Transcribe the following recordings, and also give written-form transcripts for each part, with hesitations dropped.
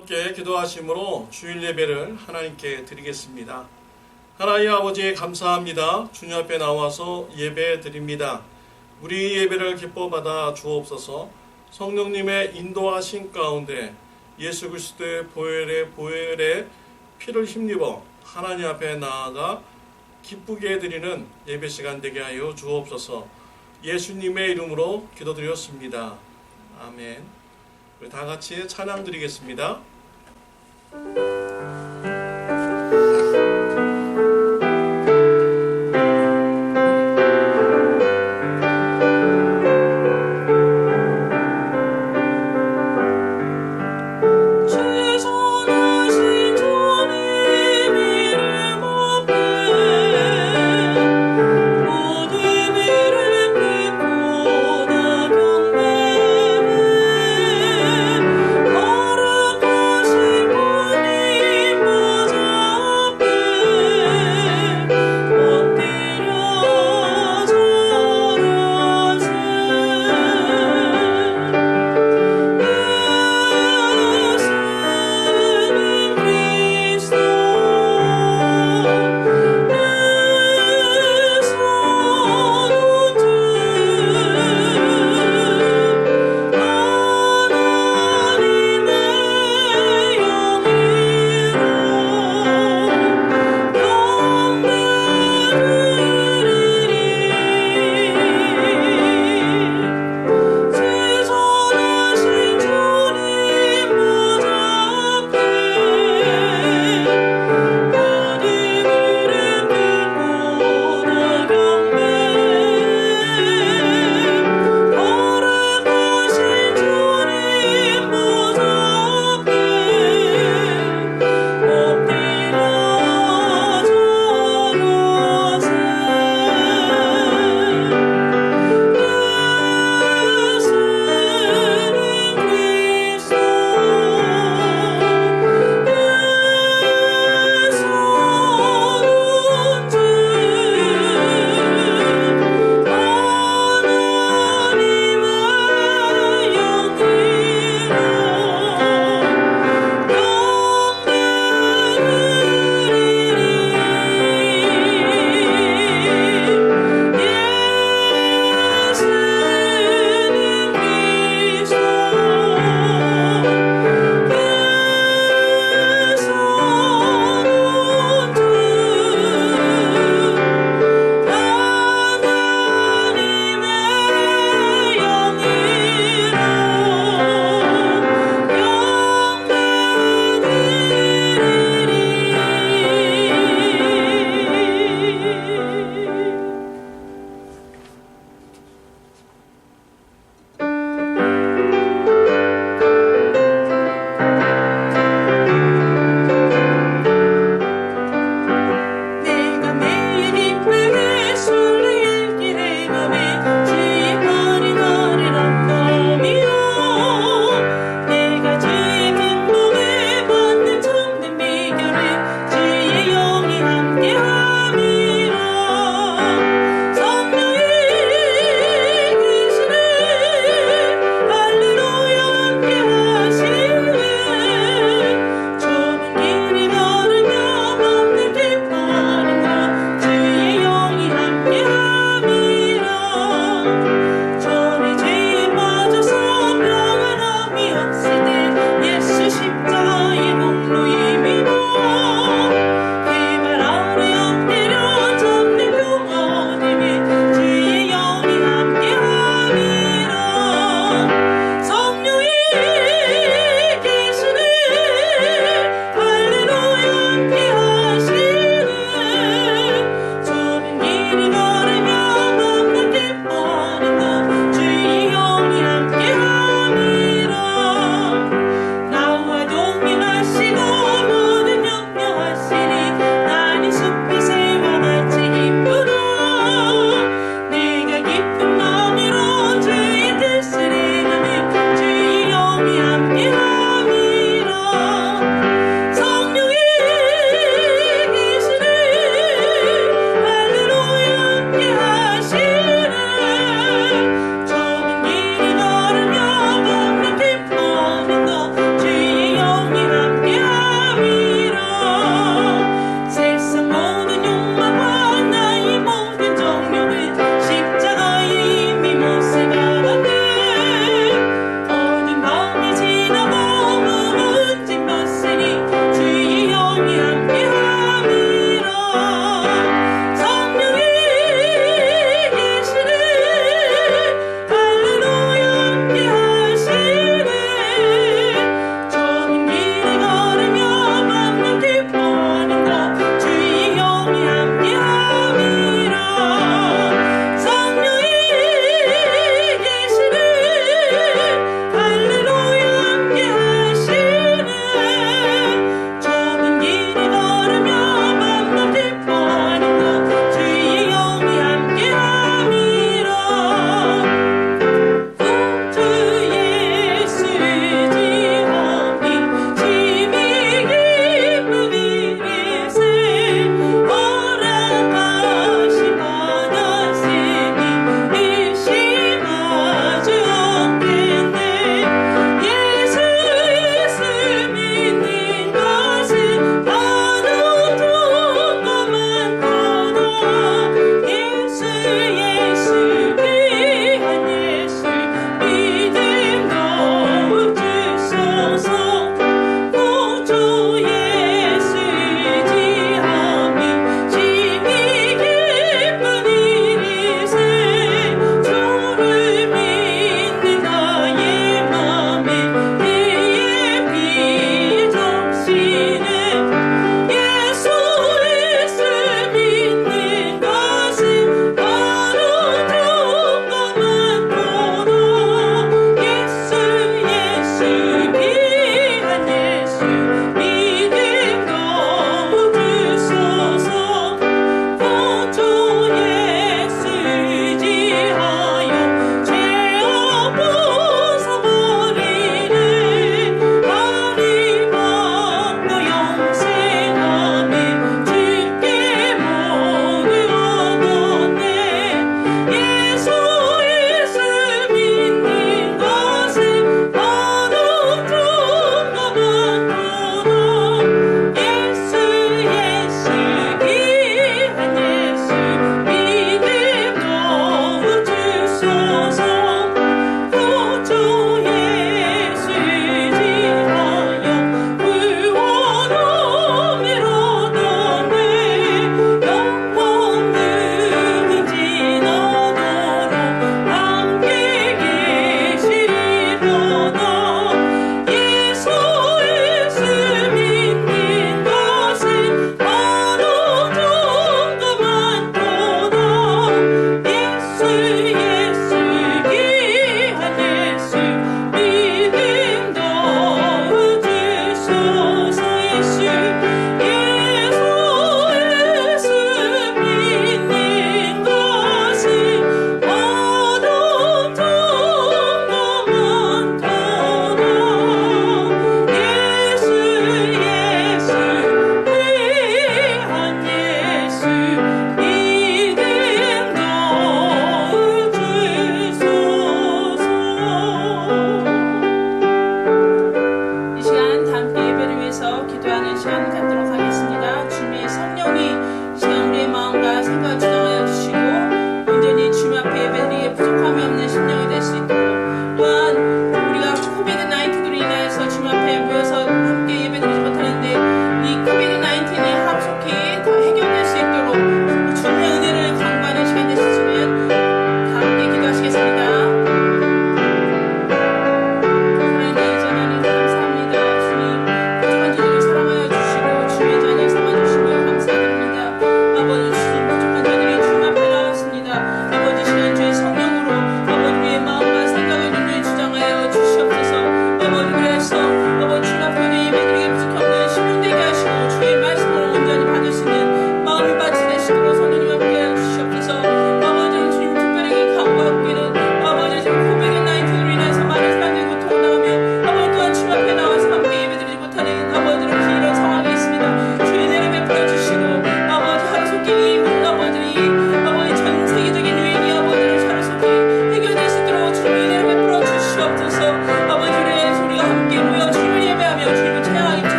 함께 기도하심으로 주일 예배를 하나님께 드리겠습니다. 하나님 아버지 감사합니다. 주님 앞에 나와서 예배 드립니다. 우리 예배를 기뻐 받아 주옵소서. 성령님의 인도하신 가운데 예수 그리스도의 보혈에 피를 힘입어 하나님 앞에 나아가 기쁘게 드리는 예배 시간 되게 하여 주옵소서. 예수님의 이름으로 기도드렸습니다. 아멘. 우리 다 같이 찬양 드리겠습니다. 거룩하신 분이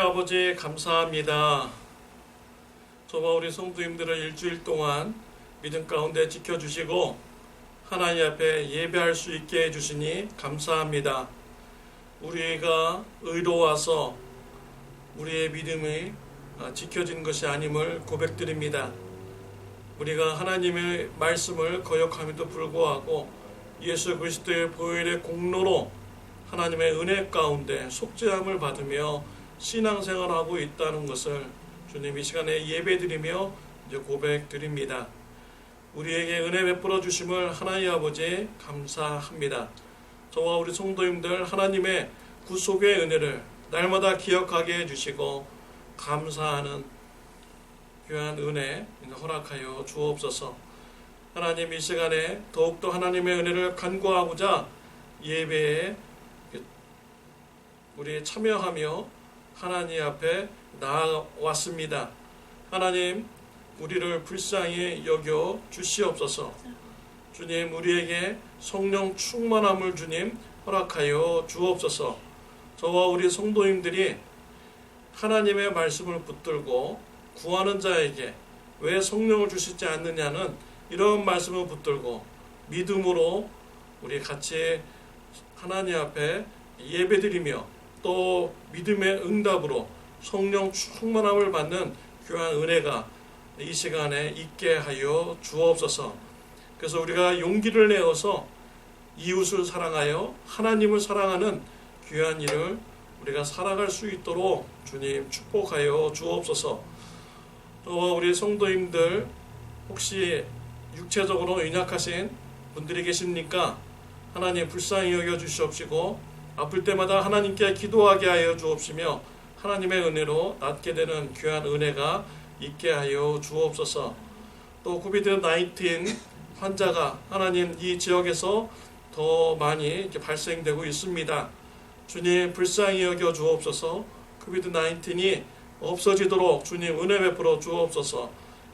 아버지 감사합니다. 저와 우리 성도님들을 일주일 동안 믿음 가운데 지켜주시고 하나님 앞에 예배할 수 있게 해주시니 감사합니다. 우리가 의로워서 우리의 믿음이 지켜진 것이 아님을 고백드립니다. 우리가 하나님의 말씀을 거역함에도 불구하고 예수 그리스도의 보혈의 공로로 하나님의 은혜 가운데 속죄함을 받으며 신앙생활하고 있다는 것을 주님 이 시간에 예배드리며 이제 고백드립니다. 우리에게 은혜 베풀어 주심을 하나님 아버지 감사합니다. 저와 우리 성도님들 하나님의 구속의 은혜를 날마다 기억하게 해주시고 감사하는 귀한 은혜 허락하여 주옵소서. 하나님 이 시간에 더욱더 하나님의 은혜를 간구하고자 예배에 우리 참여하며 하나님 앞에 나아왔습니다. 하나님 우리를 불쌍히 여겨 주시옵소서. 주님 우리에게 성령 충만함을 주님 허락하여 주옵소서. 저와 우리 성도님들이 하나님의 말씀을 붙들고 구하는 자에게 왜 성령을 주시지 않느냐는 이런 말씀을 붙들고 믿음으로 우리 같이 하나님 앞에 예배드리며 또 믿음의 응답으로 성령 충만함을 받는 귀한 은혜가 이 시간에 있게 하여 주옵소서. 그래서 우리가 용기를 내어서 이웃을 사랑하여 하나님을 사랑하는 귀한 일을 우리가 살아갈 수 있도록 주님 축복하여 주옵소서. 저와 우리 성도님들 혹시 육체적으로 연약하신 분들이 계십니까? 하나님 불쌍히 여겨 주시옵시고 아플 때마다 하나님께 기도하게 하여 주옵시며 하나님의 은혜로 낫게 되는 귀한 은혜가 있게 하여 주옵소서. 또 코비드-19 환자가 하나님 이 지역에서 더 많이 이렇게 발생되고 있습니다. 주님 불쌍히 여겨 주옵소서. 코비드-19이 없어지도록 주님 은혜 베풀어 주옵소서.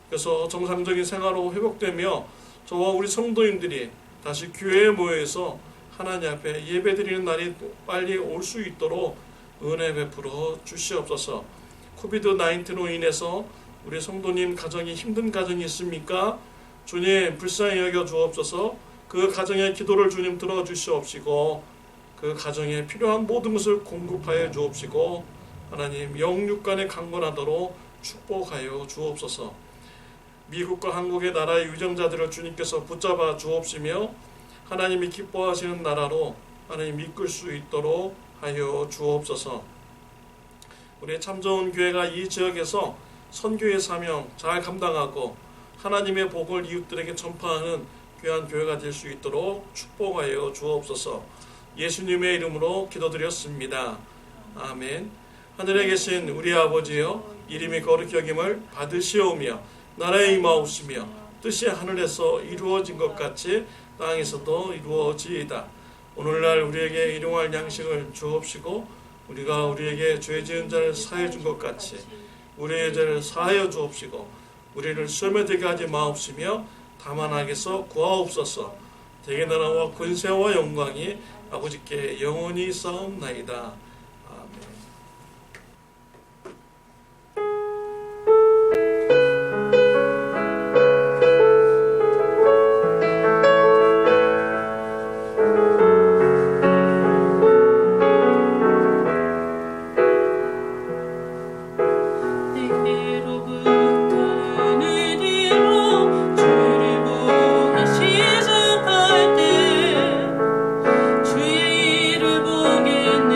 그래서 정상적인 생활로 회복되며 저와 우리 성도님들이 다시 교회에 모여서 하나님 앞에 예배드리는 날이 빨리 올 수 있도록 은혜 베풀어 주시옵소서. 코비드-19로 인해서 우리 성도님 가정이 힘든 가정이 있습니까? 주님 불쌍히 여겨 주옵소서. 그 가정의 기도를 주님 들어주시옵시고 그 가정에 필요한 모든 것을 공급하여 주옵시고 하나님 영육간에 강건하도록 축복하여 주옵소서. 미국과 한국의 나라의 유정자들을 주님께서 붙잡아 주옵시며 하나님이 기뻐하시는 나라로 하나님 이끌 수 있도록 하여 주옵소서. 우리 참 좋은 교회가 이 지역에서 선교의 사명 잘 감당하고 하나님의 복을 이웃들에게 전파하는 귀한 교회가 될 수 있도록 축복하여 주옵소서. 예수님의 이름으로 기도드렸습니다. 아멘. 하늘에 계신 우리 아버지여 이름이 거룩히 여김을 받으시오며 나라에 임하옵시며 뜻이 하늘에서 이루어진 것 같이 땅에서도 이루어지이다. 오늘날 우리에게 일용할 양식을 주옵시고 우리가 우리에게 죄 지은 자를 사해 준 것 같이 우리의 죄를 사하여 주옵시고 우리를 시험에 들게 하지 마옵시며 다만 악에서 구하옵소서. 대개 나라와 권세와 영광이 아버지께 영원히 싸움나이다. 주의 이름 보겠네.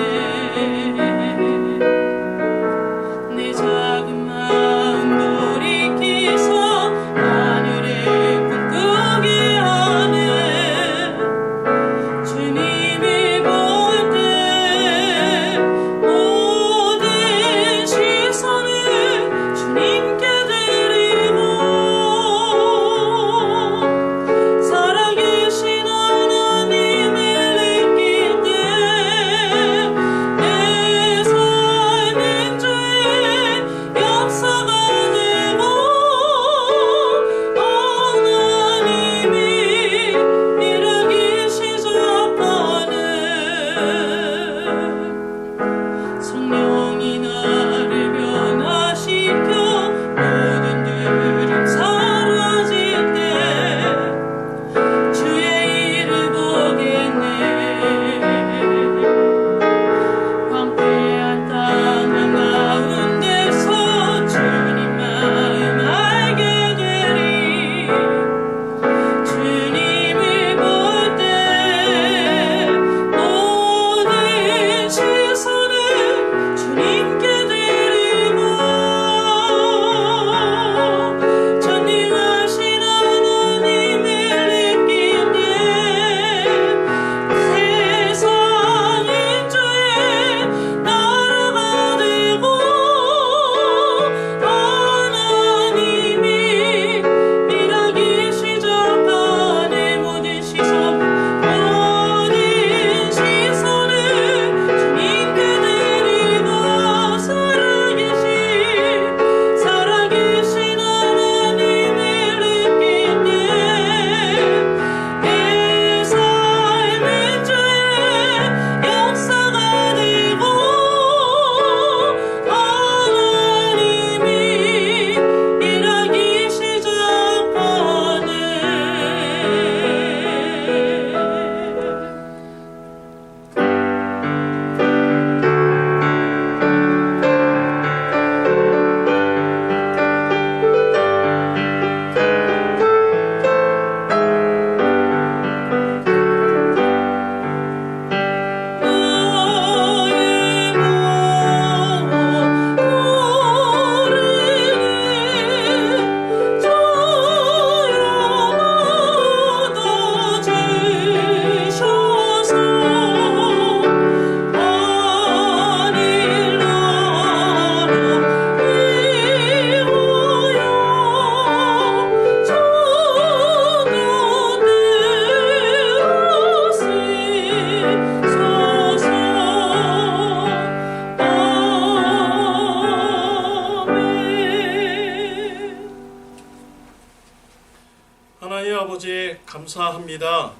감사합니다.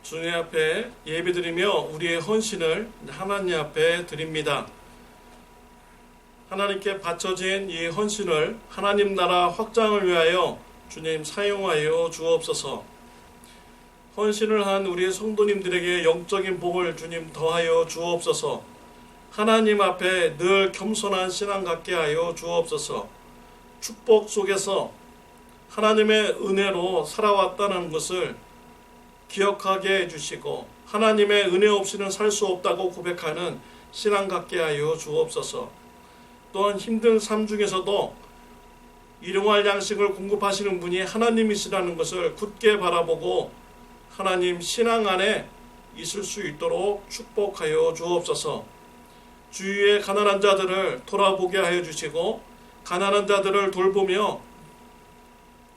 주님 앞에 예배드리며 우리의 헌신을 하나님 앞에 드립니다. 하나님께 바쳐진 이 헌신을 하나님 나라 확장을 위하여 주님 사용하여 주옵소서. 헌신을 한 우리의 성도님들에게 영적인 복을 주님 더하여 주옵소서. 하나님 앞에 늘 겸손한 신앙 갖게 하여 주옵소서. 축복 속에서 하나님의 은혜로 살아왔다는 것을 기억하게 해주시고 하나님의 은혜 없이는 살 수 없다고 고백하는 신앙 갖게 하여 주옵소서. 또한 힘든 삶 중에서도 일용할 양식을 공급하시는 분이 하나님이시라는 것을 굳게 바라보고 하나님 신앙 안에 있을 수 있도록 축복하여 주옵소서. 주위의 가난한 자들을 돌아보게 하여 주시고 가난한 자들을 돌보며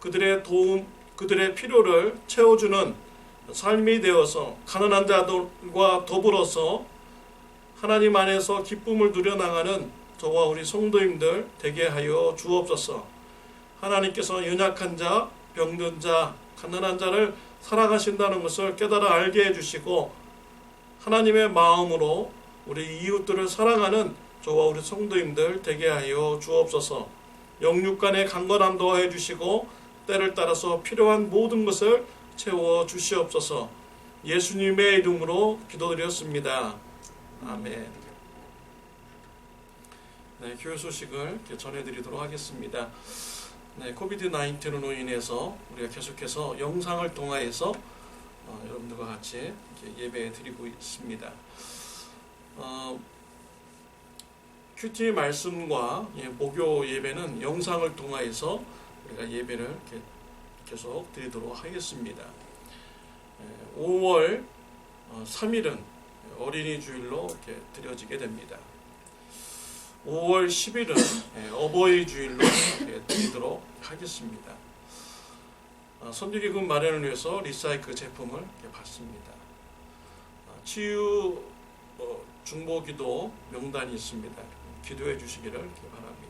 그들의 도움, 그들의 필요를 채워주는 삶이 되어서 가난한 자들과 더불어서 하나님 안에서 기쁨을 누려나가는 저와 우리 성도님들 되게 하여 주옵소서. 하나님께서 연약한 자, 병든 자, 가난한 자를 사랑하신다는 것을 깨달아 알게 해주시고 하나님의 마음으로 우리 이웃들을 사랑하는 저와 우리 성도님들 되게 하여 주옵소서. 영육 간의 강건함 더해 주시고 때를 따라서 필요한 모든 것을 채워 주시옵소서. 예수님의 이름으로 기도드렸습니다. 아멘. 네, 교회 소식을 전해드리도록 하겠습니다. 네, 코비드-19으로 인해서 우리가 계속해서 영상을 통하여서 여러분들과 같이 예배 드리고 있습니다. 큐티 말씀과 목요 예배는 영상을 통하여서 우리가 예배를 계속 드리도록 하겠습니다. 5월 3일은 어린이 주일로 이렇게 드려지게 됩니다. 5월 10일은 어버이 주일로 드리도록 하겠습니다. 선교기금 마련을 위해서 리사이클 제품을 받습니다. 치유 중보기도 명단이 있습니다. 기도해 주시기를 바랍니다.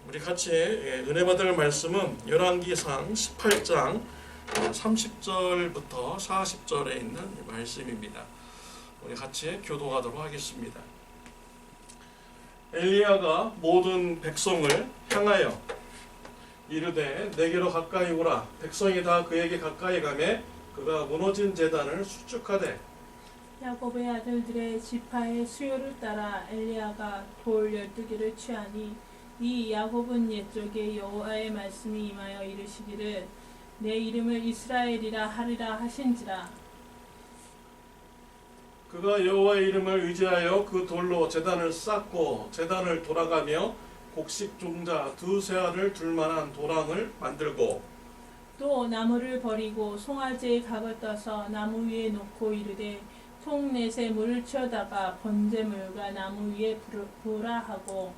우리 같이 은혜 받을 말씀은 열왕기상 18장 30절부터 40절에 있는 말씀입니다. 우리 같이 교도하도록 하겠습니다. 엘리야가 모든 백성을 향하여 이르되 내게로 가까이 오라. 백성이 다 그에게 가까이 가매 그가 무너진 제단을 수축하되 야곱의 아들들의 지파의 수요를 따라 엘리야가 돌 12개를 취하니 이 야곱은 옛적에 여호와의 말씀이 임하여 이르시기를 내 이름을 이스라엘이라 하리라 하신지라. 그가 여호와의 이름을 의지하여 그 돌로 제단을 쌓고 제단을 돌아가며 곡식 종자 두세 알을 둘 만한 도랑을 만들고 또 나무를 버리고 송아지의 각을 떠서 나무 위에 놓고 이르되 통넷에 물을 채우다가 번제물과 나무 위에 부으라 하고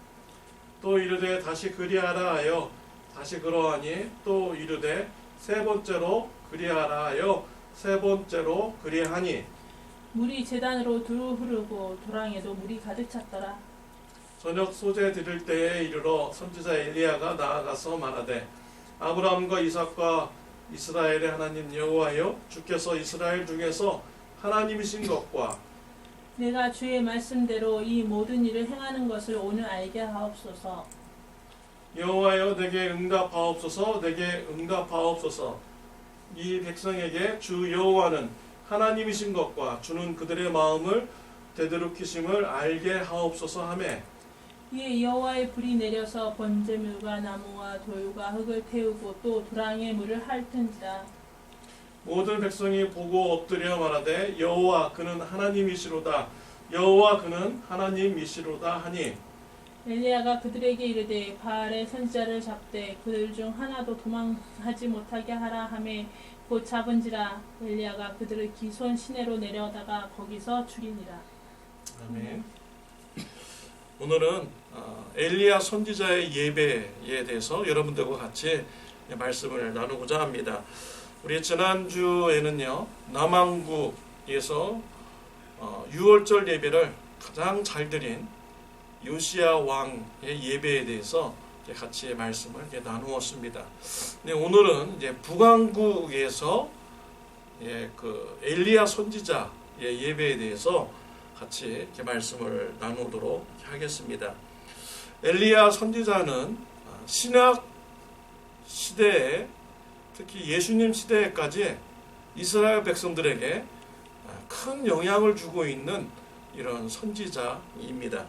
또 이르되 다시 그리하라 하여 다시 그러하니 또 이르되 세 번째로 그리하라 하여 세 번째로 그리하니 물이 제단으로 두루 흐르고 도랑에도 물이 가득 찼더라. 저녁 소재 드릴 때에 이르러 선지자 엘리야가 나아가서 말하되 아브라함과 이삭과 이스라엘의 하나님 여호와여 주께서 이스라엘 중에서 하나님이신 것과 내가 주의 말씀대로 이 모든 일을 행하는 것을 오늘 알게 하옵소서. 여호와여 내게 응답하옵소서. 내게 응답하옵소서. 이 백성에게 주 여호와는 하나님이신 것과 주는 그들의 마음을 되도록히심을 알게 하옵소서 하매 이에 여호와의 불이 내려서 번제물과 나무와 돌과 흙을 태우고 또 도랑에 물을 핥은지라. 모든 백성이 보고 엎드려 말하되 여호와 그는 하나님이시로다. 여호와 그는 하나님이시로다 하니 엘리야가 그들에게 이르되 바알의 선지자를 잡되 그들 중 하나도 도망하지 못하게 하라 하매 곧 잡은지라. 엘리야가 그들을 기손 시내로 내려다가 거기서 죽이니라. 아멘. 오늘은 엘리야 선지자의 예배에 대해서 여러분들과 같이 말씀을 나누고자 합니다. 우리 지난주에는요 남왕국에서 6월절 예배를 가장 잘 드린 요시야 왕의 예배에 대해서 같이 말씀을 이렇게 나누었습니다. 네, 오늘은 이제 북왕국에서 그 엘리야 선지자 예배에 대해서 같이 이렇게 말씀을 나누도록 하겠습니다. 엘리야 선지자는 신약 시대에 특히 예수님 시대까지 이스라엘 백성들에게 큰 영향을 주고 있는 이런 선지자입니다.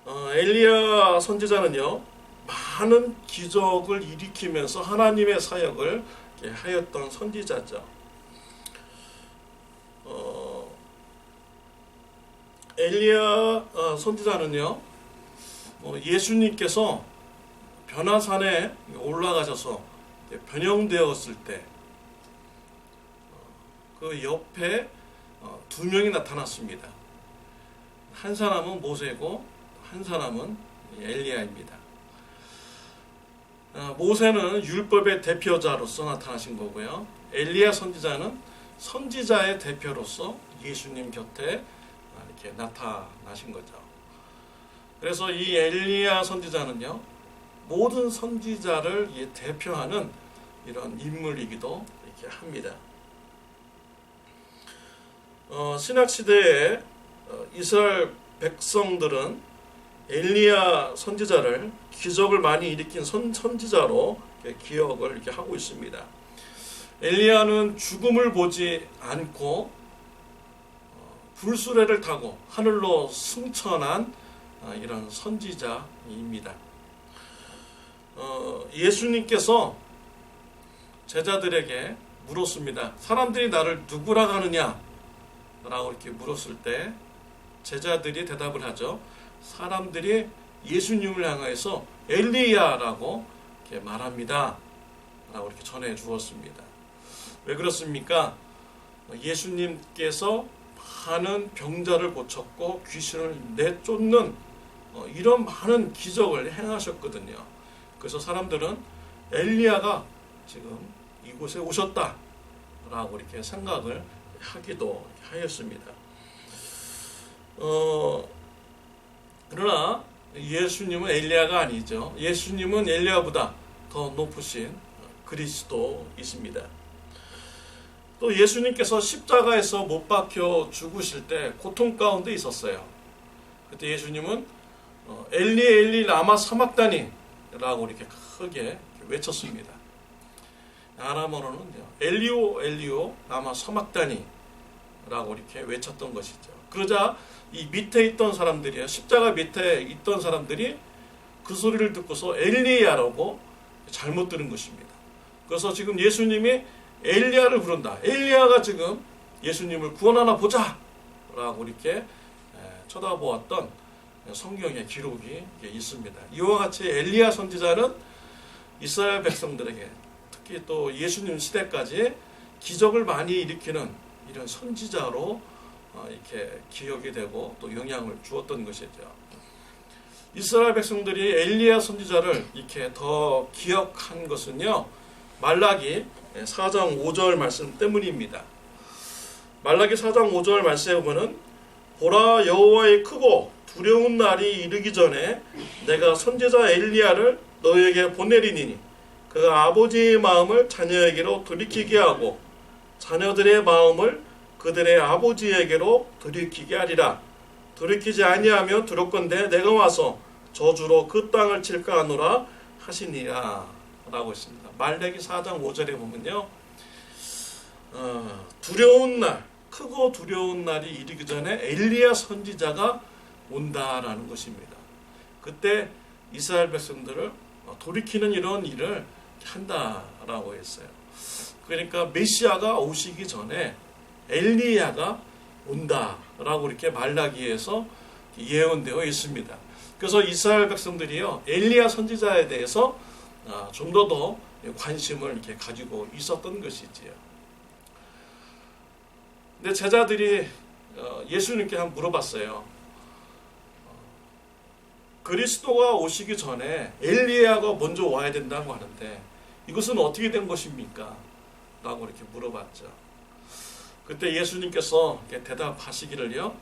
엘리야 선지자는요, 많은 기적을 일으키면서 하나님의 사역을 하였던 선지자죠. 엘리야 선지자는요, 예수님께서 변화산에 올라가셔서 변형되었을 때 그 옆에 두 명이 나타났습니다. 한 사람은 모세고 한 사람은 엘리야입니다. 모세는 율법의 대표자로서 나타나신 거고요. 엘리야 선지자는 선지자의 대표로서 예수님 곁에 이렇게 나타나신 거죠. 그래서 이 엘리야 선지자는요, 모든 선지자를 대표하는 이런 인물이기도 이렇게 합니다. 신약 시대에 이스라엘 백성들은 엘리야 선지자를 기적을 많이 일으킨 선지자로 기억을 이렇게 하고 있습니다. 엘리야는 죽음을 보지 않고 불수레를 타고 하늘로 승천한 이런 선지자입니다. 예수님께서 제자들에게 물었습니다. 사람들이 나를 누구라고 하느냐? 라고 이렇게 물었을 때 제자들이 대답을 하죠. 사람들이 예수님을 향해서 엘리야라고 이렇게 말합니다. 라고 이렇게 전해 주었습니다. 왜 그렇습니까? 예수님께서 많은 병자를 고쳤고 귀신을 내쫓는 이런 많은 기적을 행하셨거든요. 그래서 사람들은 엘리야가 지금 이곳에 오셨다 라고 이렇게 생각을 하기도 하였습니다. 그러나 예수님은 엘리야가 아니죠. 예수님은 엘리야보다 더 높으신 그리스도이십니다. 또 예수님께서 십자가에서 못 박혀 죽으실 때 고통 가운데 있었어요. 그때 예수님은 엘리 엘리 라마 사막다니 라고 이렇게 크게 외쳤습니다. 아람어로는요, 엘리오 엘리오 라마 사막다니 라고 이렇게 외쳤던 것이죠. 그러자 이 밑에 있던 사람들이요, 십자가 밑에 있던 사람들이 그 소리를 듣고서 엘리야라고 잘못 들은 것입니다. 그래서 지금 예수님이 엘리야를 부른다. 엘리야가 지금 예수님을 구원하나 보자 라고 이렇게 쳐다보았던 성경의 기록이 있습니다. 이와 같이 엘리야 선지자는 이스라엘 백성들에게 특히 또 예수님 시대까지 기적을 많이 일으키는 이런 선지자로 이렇게 기억이 되고 또 영향을 주었던 것이죠. 이스라엘 백성들이 엘리야 선지자를 이렇게 더 기억한 것은요, 말라기 4장 5절 말씀 때문입니다. 말라기 4장 5절 말씀에 보면은 보라, 여호와의 크고 두려운 날이 이르기 전에 내가 선지자 엘리야를 너에게 보내리니 그가 아버지의 마음을 자녀에게로 돌이키게 하고 자녀들의 마음을 그들의 아버지에게로 돌이키게 하리라. 돌이키지 아니하면 두렵건대 내가 와서 저주로 그 땅을 칠까 하노라 하시니라 라고 있습니다. 말라기 4장 5절에 보면요, 두려운 날, 크고 두려운 날이 이르기 전에 엘리야 선지자가 온다라는 것입니다. 그때 이스라엘 백성들을 돌이키는 이런 일을 한다라고 했어요. 그러니까 메시아가 오시기 전에 엘리야가 온다라고 이렇게 말라기에서 예언되어 있습니다. 그래서 이스라엘 백성들이요, 엘리야 선지자에 대해서 좀 더 관심을 이렇게 가지고 있었던 것이지요. 근데 제자들이 예수님께 한번 물어봤어요. 그리스도가 오시기 전에 엘리야가 먼저 와야 된다고 하는데 이것은 어떻게 된 것입니까? 라고 이렇게 물어봤죠. 그때 예수님께서 대답하시기를요,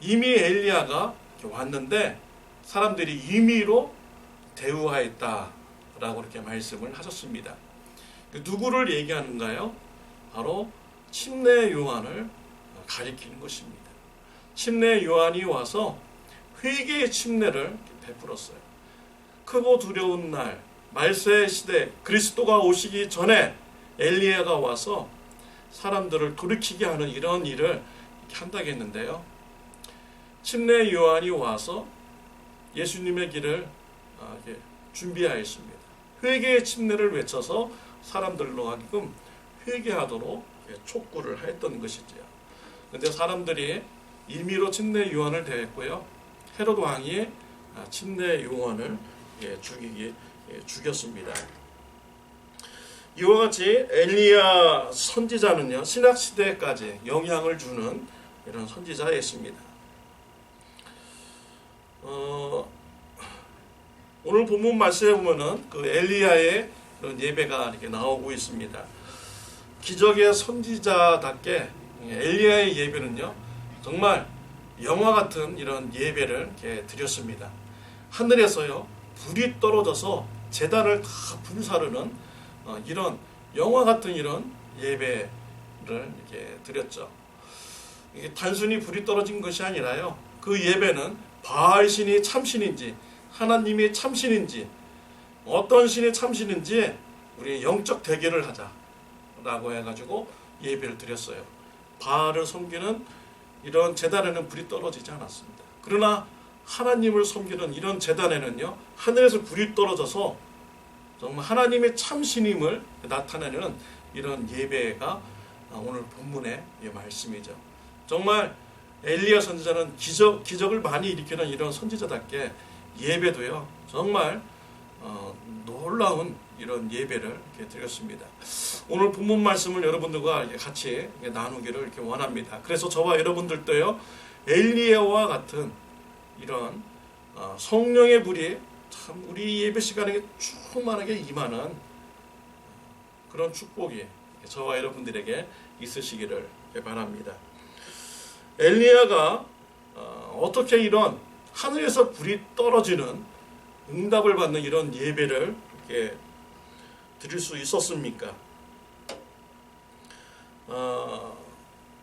이미 엘리야가 왔는데 사람들이 임의로 대우하였다라고 이렇게 말씀을 하셨습니다. 누구를 얘기하는가요? 바로 침례 요한을 가리키는 것입니다. 침례 요한이 와서 회개의 침례를 베풀었어요. 크고 두려운 날, 말세의 시대, 그리스도가 오시기 전에 엘리야가 와서 사람들을 돌이키게 하는 이런 일을 한다고 했는데요. 침례 요한이 와서 예수님의 길을 준비하였습니다. 회개의 침례를 외쳐서 사람들로 하여금 회개하도록 촉구를 했던 것이죠. 그런데 사람들이 임의로 침례 요한을 대했고요. 헤롯 왕이 침례 요한을 죽였습니다. 이와 같이 엘리야 선지자는요, 신약 시대까지 영향을 주는 이런 선지자였습니다. 오늘 본문 말씀에 보면은 그 엘리야의 그런 예배가 이렇게 나오고 있습니다. 기적의 선지자답게 엘리야의 예배는요, 정말 영화 같은 이런 예배를 이렇게 드렸습니다. 하늘에서요, 불이 떨어져서 제단을 다 불사르는 이런 영화 같은 이런 예배를 이렇게 드렸죠. 이게 단순히 불이 떨어진 것이 아니라요, 그 예배는 바알 신이 참신인지 하나님이 참신인지 어떤 신이 참신인지 우리 영적 대결을 하자라고 해가지고 예배를 드렸어요. 바알을 섬기는 이런 제단에는 불이 떨어지지 않았습니다. 그러나 하나님을 섬기는 이런 제단에는요, 하늘에서 불이 떨어져서 정말 하나님의 참신임을 나타내는 이런 예배가 오늘 본문의 말씀이죠. 정말 엘리야 선지자는 기적을 많이 일으키는 이런 선지자답게 예배도요, 정말 놀라운 이런 예배를 이렇게 드렸습니다. 오늘 본문 말씀을 여러분들과 같이 나누기를 이렇게 원합니다. 그래서 저와 여러분들도요, 엘리야와 같은 이런 성령의 불이 참 우리 예배 시간에 충만하게 임하는 그런 축복이 저와 여러분들에게 있으시기를 바랍니다. 엘리야가 어떻게 이런 하늘에서 불이 떨어지는 응답을 받는 이런 예배를 이렇게 드릴 수 있었습니까?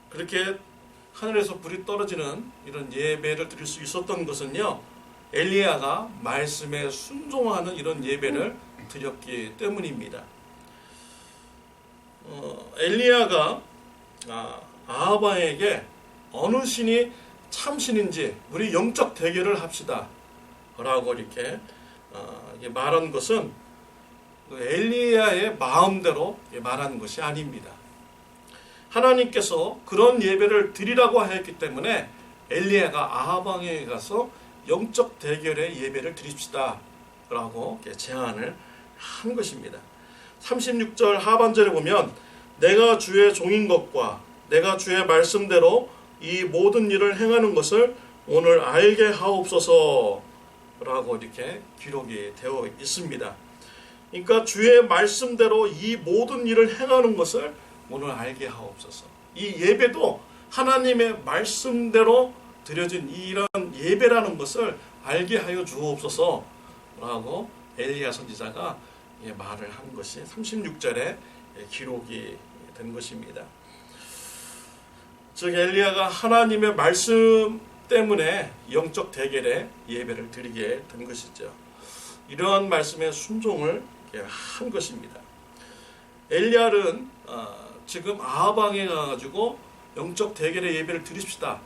그렇게 하늘에서 불이 떨어지는 이런 예배를 드릴 수 있었던 것은요, 엘리야가 말씀에 순종하는 이런 예배를 드렸기 때문입니다. 엘리야가 아하방에게 어느 신이 참신인지 우리 영적 대결을 합시다 라고 이렇게 말한 것은 엘리야의 마음대로 말하는 것이 아닙니다. 하나님께서 그런 예배를 드리라고 하였기 때문에 엘리야가 아하방에 가서 영적 대결의 예배를 드립시다 라고 제안을 한 것입니다. 36절 하반절에 보면 내가 주의 종인 것과 내가 주의 말씀대로 이 모든 일을 행하는 것을 오늘 알게 하옵소서 라고 이렇게 기록이 되어 있습니다. 그러니까 주의 말씀대로 이 모든 일을 행하는 것을 오늘 알게 하옵소서. 이 예배도 하나님의 말씀대로 드려진 이런 예배라는 것을 알게 하여 주옵소서 라고 엘리야 선지자가 말을 한 것이 36절에 기록이 된 것입니다. 즉 엘리야가 하나님의 말씀 때문에 영적 대결의 예배를 드리게 된 것이죠. 이러한 말씀에 순종을 한 것입니다. 엘리야는 지금 아하방에 가가지고 영적 대결의 예배를 드립시다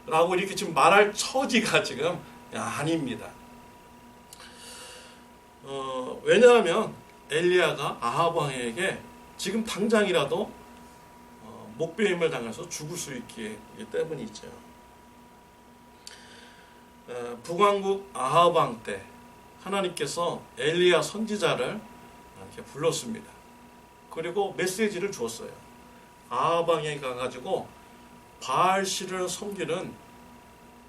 라고 이렇게 지금 말할 처지가 지금 아닙니다. 왜냐하면 엘리야가 아하방에게 지금 당장이라도 목배임을 당해서 죽을 수 있기 때문이죠. 북왕국 아하방 때 하나님께서 엘리야 선지자를 이렇게 불렀습니다. 그리고 메시지를 주었어요. 아하방에 가가지고 바알신을 섬기는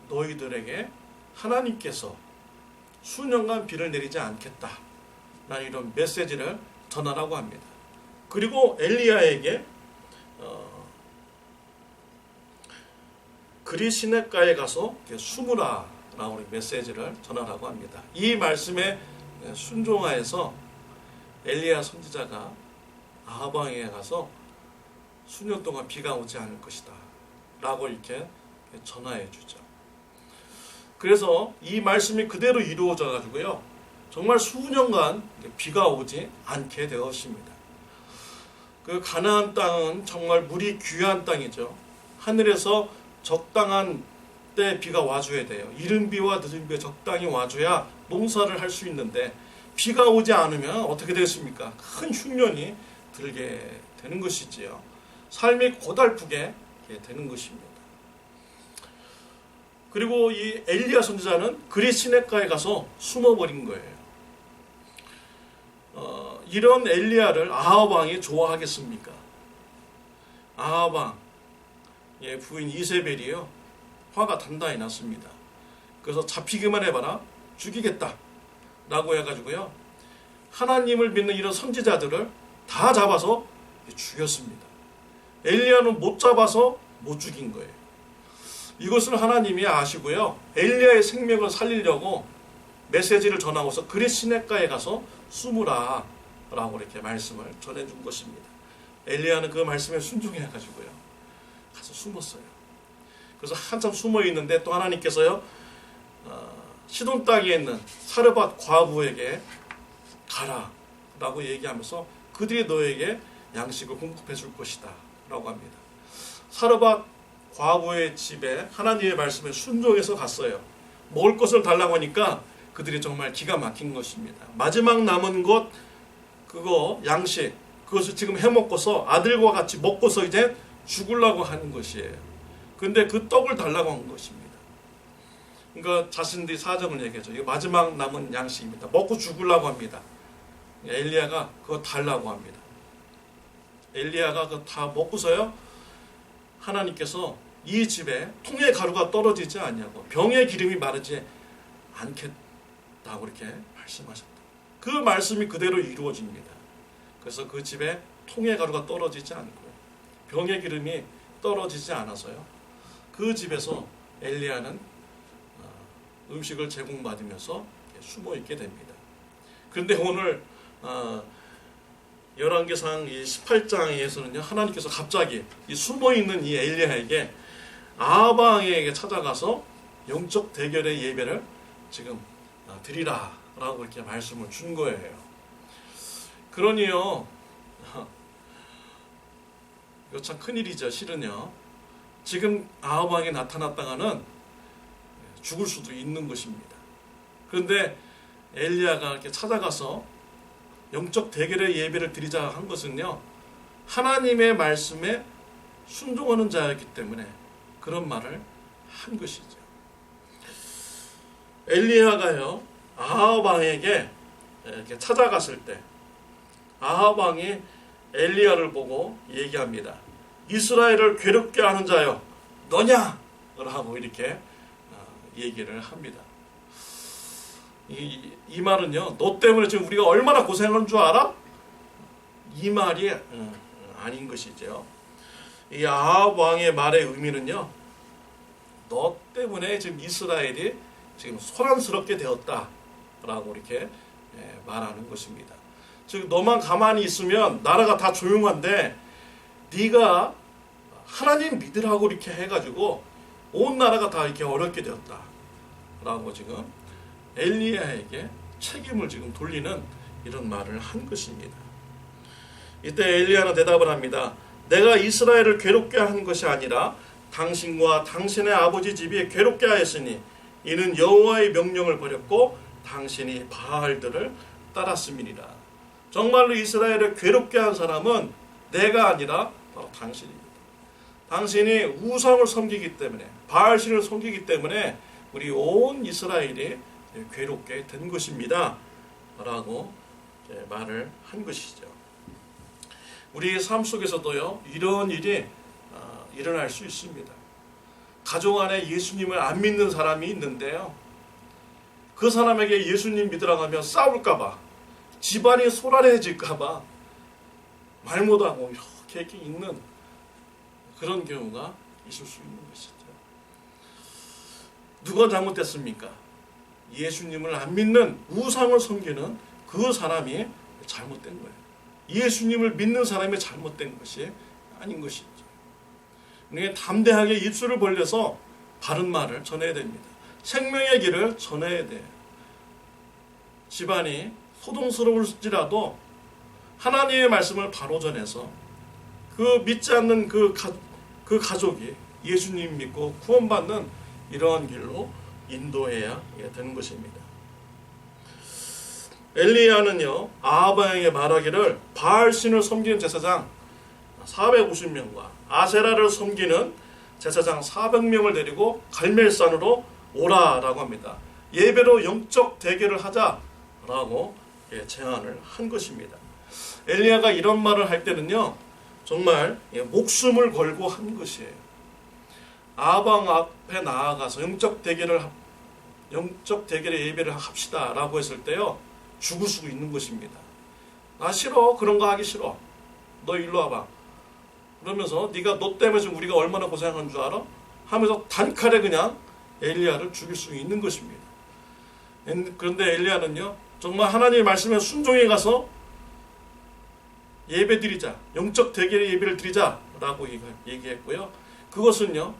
너희들에게 하나님께서 수년간 비를 내리지 않겠다 라는 이런 메시지를 전하라고 합니다. 그리고 엘리야에게 그리 시냇가에 가서 숨으라 라고 메시지를 전하라고 합니다. 이 말씀에 순종하여서 엘리야 선지자가 아합 왕에게 가서 수년 동안 비가 오지 않을 것이다 라고 이렇게 전하해 주죠. 그래서 이 말씀이 그대로 이루어져 가지고요, 정말 수년간 비가 오지 않게 되었습니다. 그 가나안 땅은 정말 물이 귀한 땅이죠. 하늘에서 적당한 때 비가 와줘야 돼요. 이른 비와 늦은 비가 적당히 와줘야 농사를 할 수 있는데, 비가 오지 않으면 어떻게 되겠습니까? 큰 흉년이 들게 되는 것이지요. 삶이 고달프게 되는 것입니다. 그리고 이 엘리야 선지자는 그리 시냇가에 가서 숨어버린 거예요. 이런 엘리야를 아합 왕이 좋아하겠습니까? 아합 왕의 부인 이세벨이요, 화가 단단히 났습니다. 그래서 잡히기만 해봐라, 죽이겠다 라고 해가지고요, 하나님을 믿는 이런 선지자들을 다 잡아서 죽였습니다. 엘리야는 못 잡아서 못 죽인 거예요. 이것을 하나님이 아시고요, 엘리야의 생명을 살리려고 메시지를 전하고서 그리 시냇가에 가서 숨으라 라고 이렇게 말씀을 전해준 것입니다. 엘리야는 그 말씀에 순종해가지고요, 가서 숨었어요. 그래서 한참 숨어 있는데 또 하나님께서요, 시돈 땅에 있는 사르밧 과부에게 가라 라고 얘기하면서 그들이 너에게 양식을 공급해 줄 것이다 라고 합니다. 사르밧 과부의 집에 하나님의 말씀에 순종해서 갔어요. 먹을 것을 달라고 하니까 그들이 정말 기가 막힌 것입니다. 마지막 남은 것, 그거 양식, 그것을 지금 해먹고서 아들과 같이 먹고서 이제 죽으려고 하는 것이에요. 근데 그 떡을 달라고 한 것입니다. 그러니까 자신들이 사정을 얘기하죠. 이거 마지막 남은 양식입니다. 먹고 죽으려고 합니다. 엘리야가 그거 달라고 합니다. 엘리야가 그거 다 먹고서요, 하나님께서 이 집에 통의 가루가 떨어지지 않냐고, 병의 기름이 마르지 않겠다고 이렇게 말씀하셨다. 그 말씀이 그대로 이루어집니다. 그래서 그 집에 통의 가루가 떨어지지 않고요, 병의 기름이 떨어지지 않아서요, 그 집에서 엘리야는 음식을 제공받으면서 숨어 있게 됩니다. 그런데 오늘 열왕기상 18장에서는요, 하나님께서 갑자기 이 숨어 있는 이 엘리야에게 아합 왕에게 찾아가서 영적 대결의 예배를 지금 드리라라고 이렇게 말씀을 준 거예요. 그러니요, 이거 참 큰일이죠. 실은요, 지금 아합 왕이 나타났다가는 죽을 수도 있는 것입니다. 그런데 엘리야가 이렇게 찾아가서 영적 대결의 예배를 드리자 한 것은요, 하나님의 말씀에 순종하는 자였기 때문에 그런 말을 한 것이죠. 엘리야가요, 아합 왕에게 이렇게 찾아갔을 때 아합 왕이 엘리야를 보고 얘기합니다. 이스라엘을 괴롭게 하는 자여 너냐? 라고 이렇게 얘기를 합니다. 이 말은요, 너 때문에 지금 우리가 얼마나 고생하는 줄 알아? 이 말이 아닌 것이죠. 이 아합 왕의 말의 의미는요, 너 때문에 지금 이스라엘이 지금 소란스럽게 되었다라고 이렇게 말하는 것입니다. 즉, 너만 가만히 있으면 나라가 다 조용한데 네가 하나님 믿으라고 이렇게 해가지고 온 나라가 다 이렇게 어렵게 되었다라고 지금 엘리야에게 책임을 지금 돌리는 이런 말을 한 것입니다. 이때 엘리야는 대답을 합니다. 내가 이스라엘을 괴롭게 한 것이 아니라 당신과 당신의 아버지 집이 괴롭게 하였으니 이는 여호와의 명령을 버렸고 당신이 바알들을 따랐음이니라. 정말로 이스라엘을 괴롭게 한 사람은 내가 아니라 바로 당신입니다. 당신이 우상을 섬기기 때문에, 바알신을 섬기기 때문에 우리 온 이스라엘이 괴롭게 된 것입니다 라고 말을 한 것이죠. 우리 삶 속에서도요, 이런 일이 일어날 수 있습니다. 가족 안에 예수님을 안 믿는 사람이 있는데요, 그 사람에게 예수님 믿으라고 하면 싸울까봐, 집안이 소란해질까봐 말 못하고 이렇게 있는 그런 경우가 있을 수 있는 것이죠. 누가 잘못됐습니까? 예수님을 안 믿는 우상을 섬기는 그 사람이 잘못된 거예요. 예수님을 믿는 사람이 잘못된 것이 아닌 것이죠. 우리가 담대하게 입술을 벌려서 바른 말을 전해야 됩니다. 생명의 길을 전해야 돼요. 집안이 소동스러울지라도 하나님의 말씀을 바로 전해서 그 믿지 않는 그 가족이 예수님 믿고 구원받는 이러한 길로 인도해야 되는 것입니다. 엘리야는요, 아합 왕에게 말하기를 바알신을 섬기는 제사장 450명과 아세라를 섬기는 제사장 400명을 데리고 갈멜산으로 오라라고 합니다. 예배로 영적 대결을 하자라고 제안을 한 것입니다. 엘리야가 이런 말을 할 때는요, 정말 목숨을 걸고 한 것이에요. 아합 왕 앞에 나아가서 영적 대결의 예배를 합시다라고 했을 때요, 죽을 수 있는 것입니다. 나 싫어, 그런 거 하기 싫어. 너 일로 와봐. 그러면서 네가 너 때문에 지금 우리가 얼마나 고생한 줄 알아? 하면서 단칼에 그냥 엘리야를 죽일 수 있는 것입니다. 그런데 엘리야는요, 정말 하나님의 말씀에 순종해 가서 예배 드리자, 영적 대결의 예배를 드리자라고 얘기했고요. 그것은요,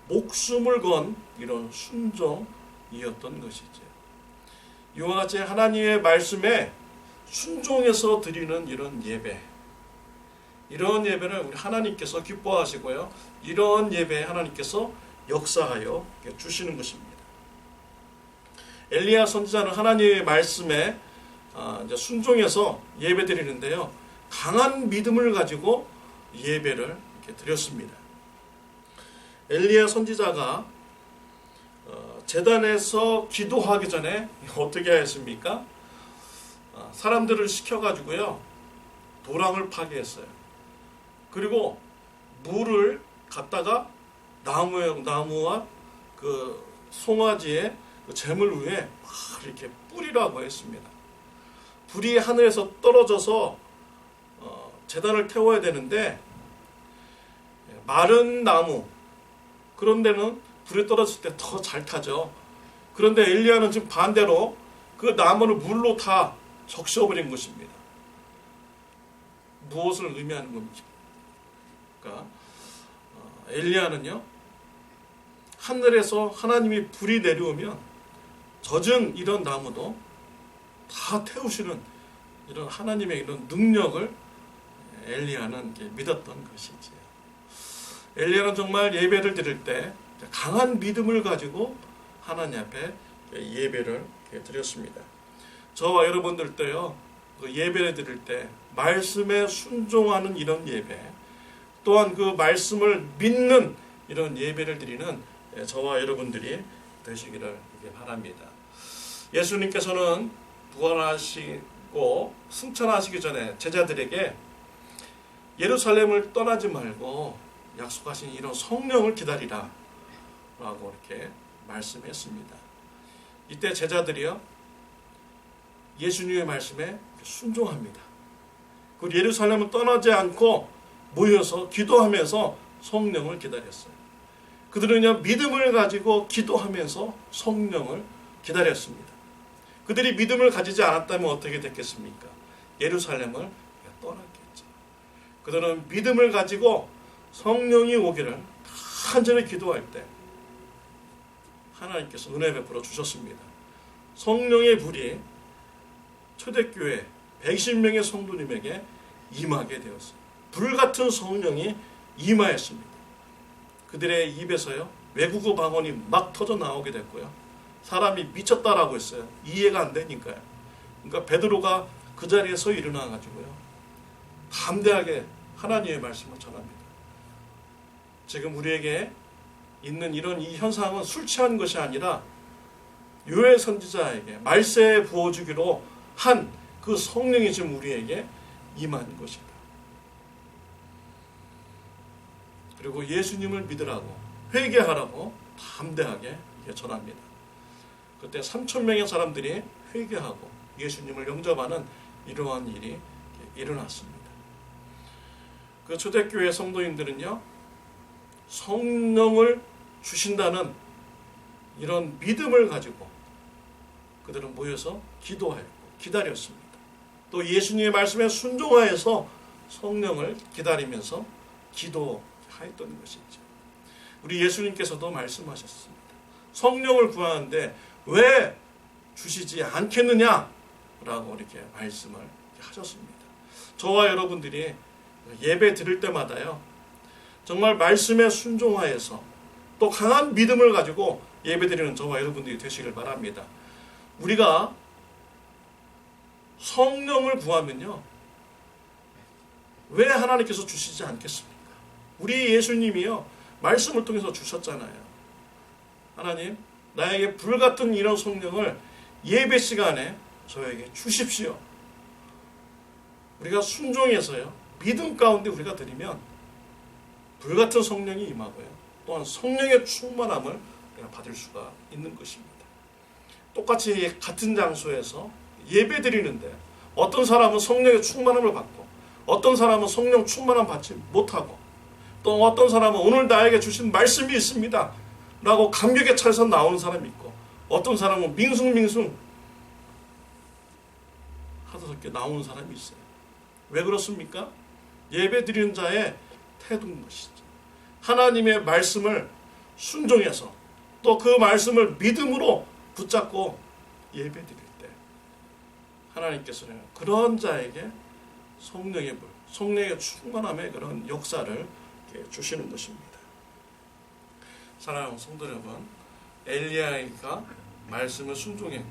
목숨을 건 이런 순종이었던 것이죠. 이와 같이 하나님의 말씀에 순종해서 드리는 이런 예배, 이런 예배를 우리 하나님께서 기뻐하시고요, 이런 예배에 하나님께서 역사하여 주시는 것입니다. 엘리야 선지자는 하나님의 말씀에 이제 순종해서 예배 드리는데요, 강한 믿음을 가지고 예배를 이렇게 드렸습니다. 엘리야 선지자가 제단에서 기도하기 전에 어떻게 했습니까? 사람들을 시켜가지고요, 도랑을 파괴했어요. 그리고 물을 갖다가 나무와 그 송아지의 그 재물 위에 막 이렇게 뿌리라고 했습니다. 불이 하늘에서 떨어져서 제단을 태워야 되는데 마른 나무, 그런 데는 불에 떨어질 때 더 잘 타죠. 그런데 엘리야는 지금 반대로 그 나무를 물로 다 적셔버린 것입니다. 무엇을 의미하는 겁니까? 엘리야는요, 하늘에서 하나님이 불이 내려오면 젖은 이런 나무도 다 태우시는 이런 하나님의 이런 능력을 엘리야는 믿었던 것이지. 엘리야는 정말 예배를 드릴 때 강한 믿음을 가지고 하나님 앞에 예배를 드렸습니다. 저와 여러분들 때요, 예배를 드릴 때 말씀에 순종하는 이런 예배, 또한 그 말씀을 믿는 이런 예배를 드리는 저와 여러분들이 되시기를 바랍니다. 예수님께서는 부활하시고 승천하시기 전에 제자들에게 예루살렘을 떠나지 말고 약속하신 이런 성령을 기다리라 라고 이렇게 말씀했습니다. 이때 제자들이요, 예수님의 말씀에 순종합니다. 그리고 예루살렘을 떠나지 않고 모여서 기도하면서 성령을 기다렸어요. 그들은요, 믿음을 가지고 기도하면서 성령을 기다렸습니다. 그들이 믿음을 가지지 않았다면 어떻게 됐겠습니까? 예루살렘을 떠났겠죠. 그들은 믿음을 가지고 성령이 오기를 간절히 기도할 때 하나님께서 은혜 베풀어 주셨습니다. 성령의 불이 초대교회 120명의 성도님에게 임하게 되었어요. 불같은 성령이 임하였습니다. 그들의 입에서요, 외국어 방언이 막 터져 나오게 됐고요, 사람이 미쳤다라고 했어요. 이해가 안 되니까요. 그러니까 베드로가 그 자리에서 일어나 가지고요, 담대하게 하나님의 말씀을 전합니다. 지금 우리에게 있는 이런 이 현상은 술 취한 것이 아니라 요엘 선지자에게 말세에 부어주기로 한 그 성령이 지금 우리에게 임한 것이다. 그리고 예수님을 믿으라고, 회개하라고 담대하게 전합니다. 그때 3,000명의 사람들이 회개하고 예수님을 영접하는 이러한 일이 일어났습니다. 그 초대교회 성도인들은요, 성령을 주신다는 이런 믿음을 가지고 그들은 모여서 기도하였고 기다렸습니다. 또 예수님의 말씀에 순종하여서 성령을 기다리면서 기도하였던 것이죠. 우리 예수님께서도 말씀하셨습니다. 성령을 구하는데 왜 주시지 않겠느냐? 라고 이렇게 말씀을 하셨습니다. 저와 여러분들이 예배 드릴 때마다요, 정말 말씀에 순종하여서 또 강한 믿음을 가지고 예배 드리는 저와 여러분들이 되시길 바랍니다. 우리가 성령을 구하면요, 왜 하나님께서 주시지 않겠습니까? 우리 예수님이요, 말씀을 통해서 주셨잖아요. 하나님, 나에게 불같은 이런 성령을 예배 시간에 저에게 주십시오. 우리가 순종해서요, 믿음 가운데 우리가 드리면 불같은 성령이 임하고요, 또한 성령의 충만함을 우리가 받을 수가 있는 것입니다. 똑같이 같은 장소에서 예배 드리는데 어떤 사람은 성령의 충만함을 받고 어떤 사람은 성령 충만함 받지 못하고 또 어떤 사람은 오늘 나에게 주신 말씀이 있습니다 라고 감격에 차서 나오는 사람이 있고 어떤 사람은 밍숭밍숭 하다스럽게 나오는 사람이 있어요. 왜 그렇습니까? 예배 드리는 자의 태도인 것이죠. 하나님의 말씀을 순종해서 또 그 말씀을 믿음으로 붙잡고 예배 드릴 때 하나님께서는 그런 자에게 성령의 불, 성령의 충만함의 그런 역사를 주시는 것입니다. 사랑하는 성도 여러분, 엘리야가 말씀을 순종했고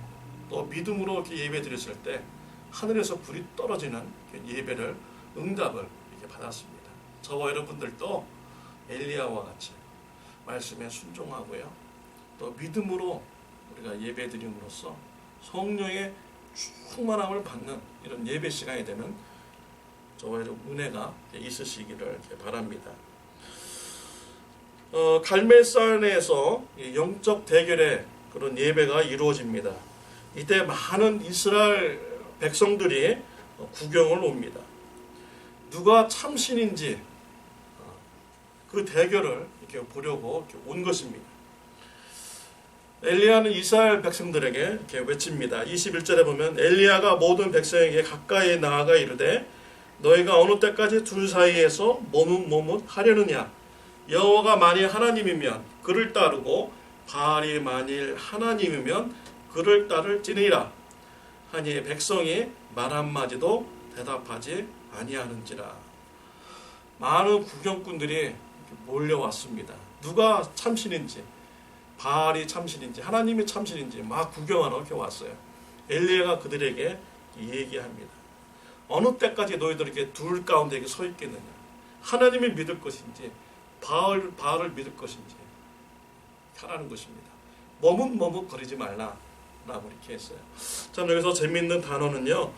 또 믿음으로 이렇게 예배 드렸을 때 하늘에서 불이 떨어지는 예배를 응답을 이렇게 받았습니다. 저와 여러분들도 엘리야와 같이 말씀에 순종하고요, 또 믿음으로 우리가 예배 드림으로써 성령의 충만함을 받는 이런 예배 시간이 되는 저와 여러분 은혜가 있으시기를 바랍니다. 갈멜산에서 영적 대결의 그런 예배가 이루어집니다. 이때 많은 이스라엘 백성들이 구경을 옵니다. 누가 참신인지 그 대결을 이렇게 보려고 이렇게 온 것입니다. 엘리야는 이스라엘 백성들에게 이렇게 외칩니다. 21절에 보면 엘리야가 모든 백성에게 가까이 나아가 이르되 너희가 어느 때까지 둘 사이에서 머뭇머뭇하려느냐? 여호와가 만일 하나님이면 그를 따르고 바알이 만일 하나님이면 그를 따를지니라 하니 백성이 말 한마디도 대답하지 아니하는지라. 많은 구경꾼들이 몰려왔습니다. 누가 참신인지, 바알이 참신인지, 하나님이 참신인지 막 구경하러 이렇게 왔어요. 엘리야가 그들에게 얘기합니다. 어느 때까지 너희들에게 둘 가운데 서 있겠느냐? 하나님을 믿을 것인지 바알을 믿을 것인지 하라는 것입니다. 머뭇머뭇거리지 말라 라고 이렇게 했어요. 참 여기서 재미있는 단어는요,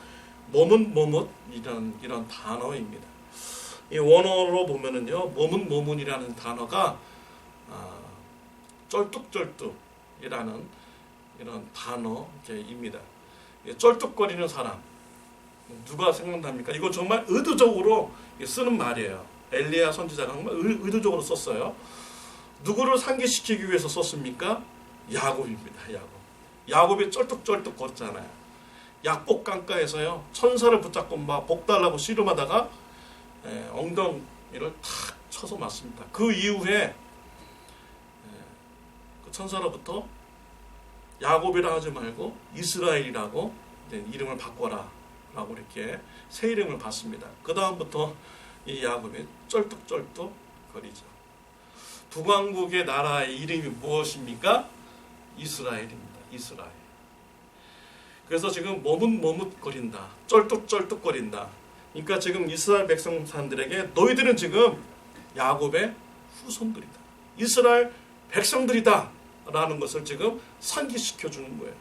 머뭇머뭇이라는 이런 단어입니다. 이 원어로 보면은요, 머뭇머뭇이라는 단어가 쩔뚝쩔뚝이라는 이런 단어입니다. 쩔뚝거리는 사람, 누가 생각납니까? 이거 정말 의도적으로 쓰는 말이에요. 엘리야 선지자가 정말 의도적으로 썼어요. 누구를 상기시키기 위해서 썼습니까? 야곱입니다. 야곱이 쩔뚝쩔뚝 거렸잖아요. 약복 강가에서요, 천사를 붙잡고 막 복 달라고 씨름하다가 엉덩이를 탁 쳐서 맞습니다. 그 이후에 그 천사로부터 야곱이라 하지 말고 이스라엘이라고 이름을 바꿔라 라고 이렇게 새 이름을 받습니다. 그 다음부터 이 야곱이 쩔뚝쩔뚝 거리죠. 북왕국의 나라의 이름이 무엇입니까? 이스라엘입니다. 이스라엘. 그래서 지금 머뭇머뭇거린다, 쩔뚝쩔뚝거린다. 그러니까 지금 이스라엘 백성들에게 너희들은 지금 야곱의 후손들이다, 이스라엘 백성들이다 라는 것을 지금 상기시켜 주는 거예요.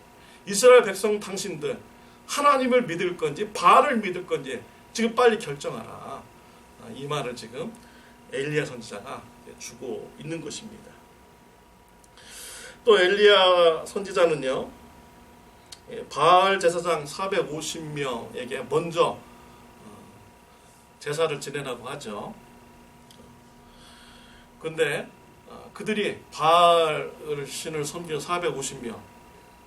이스라엘 백성 당신들 하나님을 믿을 건지 바알을 믿을 건지 지금 빨리 결정하라. 이 말을 지금 엘리야 선지자가 주고 있는 것입니다. 또 엘리야 선지자는요, 바알 제사장 450명에게 먼저 제사를 지내라고 하죠. 근데 그들이 바알 신을 섬기는 450명,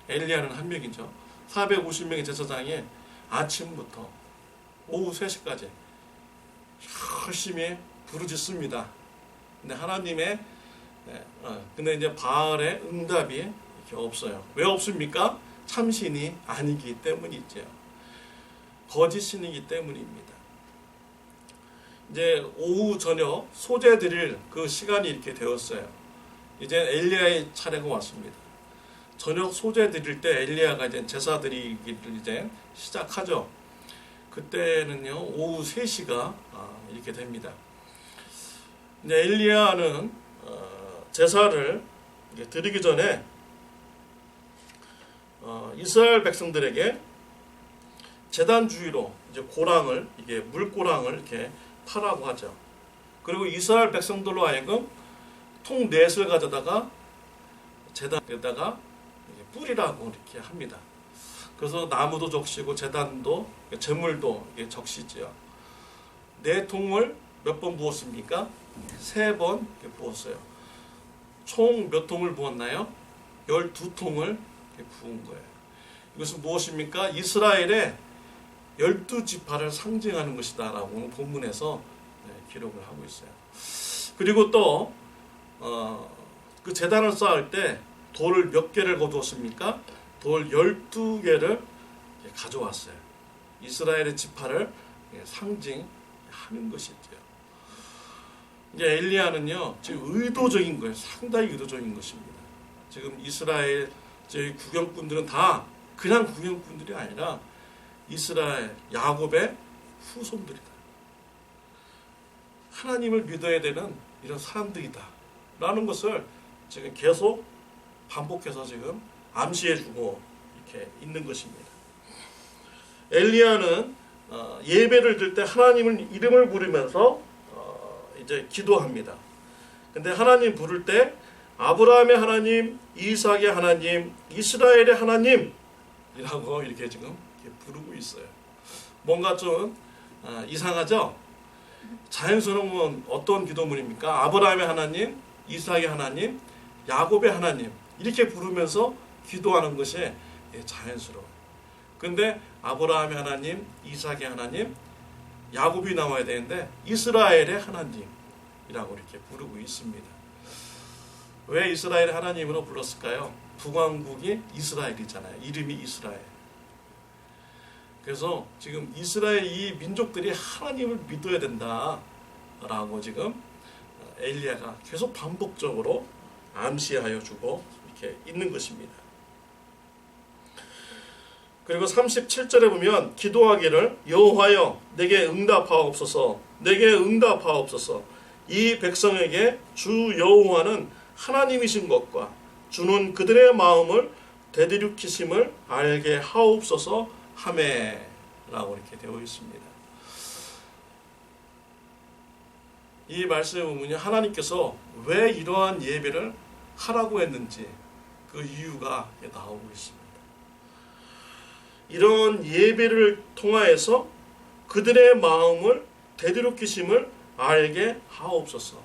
엘리야는 한 명이죠. 450명의 제사장이 아침부터 오후 3시까지 열심히 부르짖습니다. 근데 하나님의 근데 이제 바알의 응답이 이렇게 없어요. 왜 없습니까? 참신이 아니기 때문이죠. 거짓신이기 때문입니다. 이제 오후 저녁 소재 드릴 그 시간이 이렇게 되었어요. 이제 엘리야의 차례가 왔습니다. 저녁 소재 드릴 때 엘리야가 이제 제사 드리기를 이제 시작하죠. 그때는요 오후 3시가 이렇게 됩니다. 이제 엘리야는 제사를 드리기 전에 이스라엘 백성들에게 제단 주위로 이제 고랑을 이게 물고랑을 이렇게 파라고 하죠. 그리고 이스라엘 백성들로 하여금 통넷을 가져다가 제단에다가 뿌리라고 이렇게 합니다. 그래서 나무도 적시고 제단도 제물도 적시지요. 4통을 몇 번 부었습니까? 3번 부었어요. 총 몇 통을 부었나요? 12통을 부은 거예요. 이것은 무엇입니까? 이스라엘의 12지파를 상징하는 것이다 라고 본문에서 기록을 하고 있어요. 그리고 또 그 제단을 쌓을 때 돌을 몇 개를 거두었습니까? 돌 12개를 가져왔어요. 이스라엘의 지파를 상징하는 것이죠. 이제 엘리야는요, 지금 의도적인 거예요. 상당히 의도적인 것입니다. 지금 이스라엘 저희 구경꾼들은 다 그냥 구경꾼들이 아니라 이스라엘 야곱의 후손들이다. 하나님을 믿어야 되는 이런 사람들이다. 라는 것을 지금 계속 반복해서 지금 암시해주고 이렇게 있는 것입니다. 엘리야는 예배를 드릴 때 하나님을 이름을 부르면서 이제 기도합니다. 근데 하나님 부를 때 아브라함의 하나님, 이삭의 하나님, 이스라엘의 하나님이라고 이렇게 지금 부르고 있어요. 뭔가 좀 이상하죠? 자연스러운 어떤 기도문입니까? 아브라함의 하나님, 이삭의 하나님, 야곱의 하나님 이렇게 부르면서 기도하는 것이 자연스러워요. 근데 아브라함의 하나님, 이삭의 하나님, 야곱이 나와야 되는데 이스라엘의 하나님이라고 이렇게 부르고 있습니다. 왜 이스라엘의 하나님으로 불렀을까요? 북왕국이 이스라엘이잖아요. 이름이 이스라엘. 그래서 지금 이스라엘 이 민족들이 하나님을 믿어야 된다라고 지금 엘리야가 계속 반복적으로 암시하여 주고 이렇게 있는 것입니다. 그리고 37절에 보면 기도하기를 여호와여 내게 응답하옵소서 내게 응답하옵소서 이 백성에게 주 여호와는 하나님이신 것과 주는 그들의 마음을 되돌이키심을 알게 하옵소서 하매 라고 이렇게 되어 있습니다. 이 말씀에 보면 하나님께서 왜 이러한 예배를 하라고 했는지 그 이유가 나오고 있습니다. 이런 예배를 통하여서 그들의 마음을 되돌이키심을 알게 하옵소서.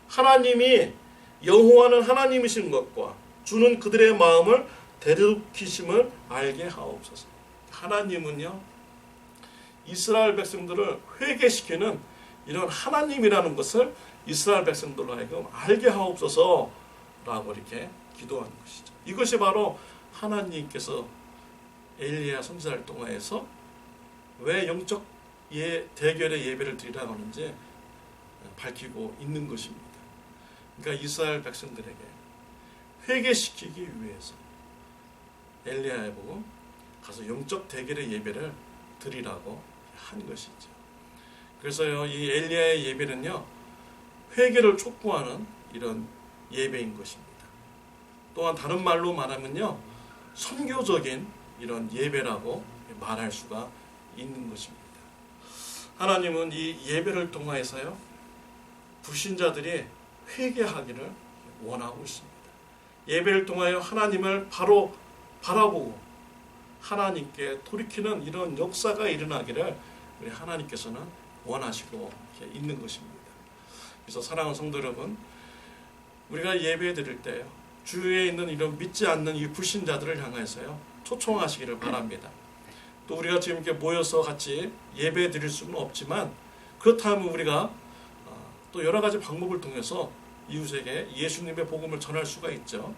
하나님이 여호와는 하나님이신 것과 주는 그들의 마음을 되돌이키심을 알게 하옵소서. 하나님은요 이스라엘 백성들을 회개시키는 이런 하나님이라는 것을 이스라엘 백성들로 하여금 알게 하옵소서 라고 이렇게 기도하는 것이죠. 이것이 바로 하나님께서 엘리야 선지자를 통해서 왜 영적 대결의 예배를 드리라고 하는지 밝히고 있는 것입니다. 그러니까 이스라엘 백성들에게 회개시키기 위해서 엘리야에 보고 가서 영적 대결의 예배를 드리라고 한 것이죠. 그래서요 이 엘리야의 예배는요 회개를 촉구하는 이런 예배인 것입니다. 또한 다른 말로 말하면요 선교적인 이런 예배라고 말할 수가 있는 것입니다. 하나님은 이 예배를 통하여서요 불신자들이 회개하기를 원하고 있습니다. 예배를 통하여 하나님을 바로 바라보고 하나님께 돌이키는 이런 역사가 일어나기를 우리 하나님께서는 원하시고 있는 것입니다. 그래서 사랑하는 성도 여러분, 우리가 예배 드릴 때요, 주위에 있는 이런 믿지 않는 이 불신자들을 향해서요, 초청하시기를 바랍니다. 또 우리가 지금 이렇게 모여서 같이 예배 드릴 수는 없지만, 그렇다면 우리가 또 여러 가지 방법을 통해서 이웃에게 예수님의 복음을 전할 수가 있죠.